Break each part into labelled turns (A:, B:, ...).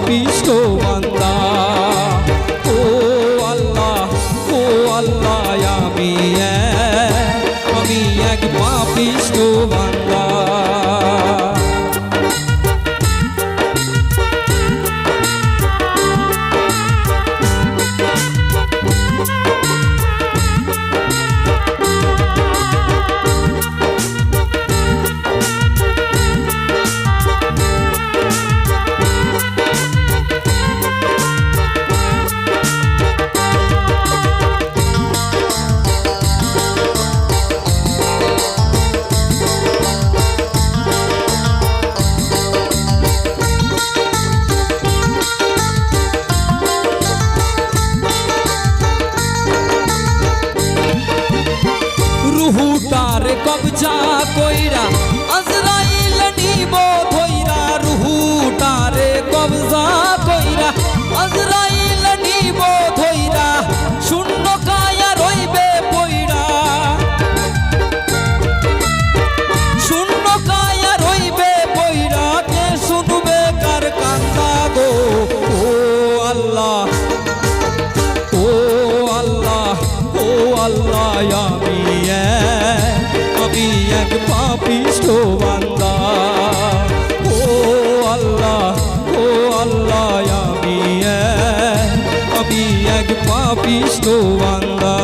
A: পাপিষ্ঠ বান্দা। ও আল্লাহ আমি এক পাপিষ্ঠ বান্দা। রুহুটারে কবজা কইরা আজরাইল নিব ধইরা। রুহুটারে কবজা কইরা আজরাইল নিব ধইরা। শূন্য কায়া রইবে পইরা, শূন্য কায়া রইবে পইরা। কে শুনবে কার কান্দা গো। ও আল্লাহ ও আল্লাহ ও আল্লাহ আমি এক পাপিষ্ঠ বান্দা। ও আল্লাহ আমি এক পাপিষ্ঠ বান্দা।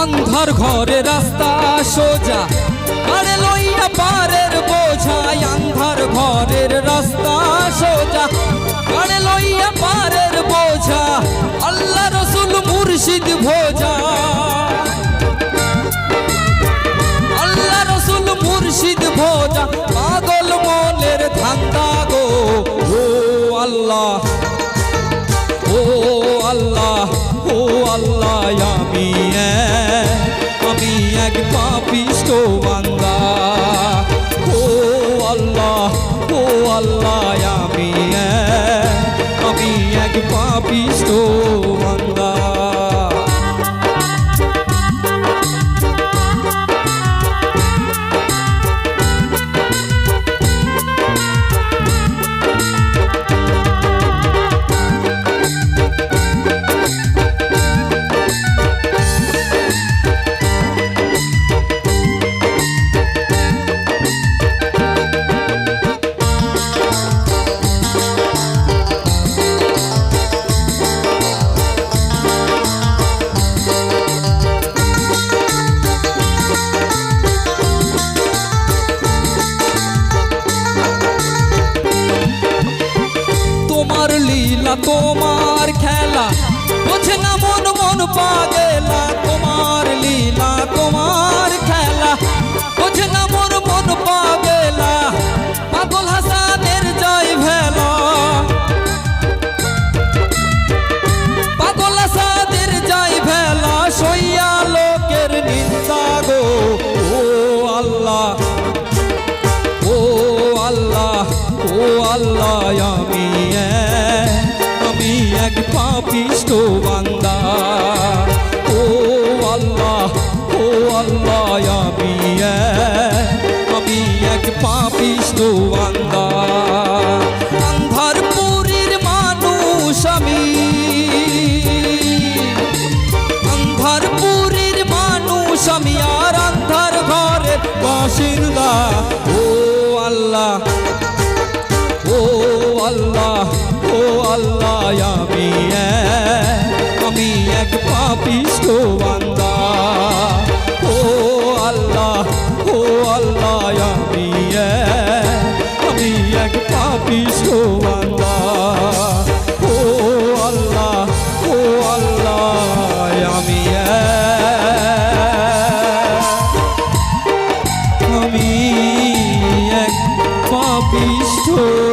A: আন্ধার ঘরে রাস্তা সোজা আরে লইয়া পারের বোঝা। আন্ধার ঘরের রাস্তা সোজা আরে লইয়া পারের বোঝা। আল্লাহ রসুল মুর্শিদ ভোজা, আল্লাহ রসুল মুর্শিদ ভোজা। পাগল মনের ধান্দা গো। ও আল্লাহ ও আল্লাহ ও আল্লাহ আমি এক পাপিষ্ঠ বান্দা। ও আল্লাহ আমি এক পাপিষ্ঠ বান্দা। তোমার লীলা তোমার খেলা বোঝে না মন মন পাগেলা। তোমার লীলা তোমার খেলা বোঝে না মন মন পাগেলা। পাগল হাসানের যাই ভেলা, পাগল হাসানের যাই ভেলা। সইয়া লোকের নিন্দা গো। ও আল্লাহ ও আল্লাহ ও আল্লাহ আমি এক পাপিষ্ঠ বান্দা। ও আল্লাহ আমি এক পাপিষ্ঠ বান্দা। আন্ধার পুরীর মানুষ আমি, আন্ধার পুরীর মানুষ আমি। আর আন্ধার ঘরের বাসিন্দা। ও আল্লাহ ও আল্লাহ ও আল্লাহ আমি এক পাপিষ্ঠ বান্দা। ও আল্লাহ আমি এক পাপিষ্ঠ বান্দা। ও আল্লাহ গো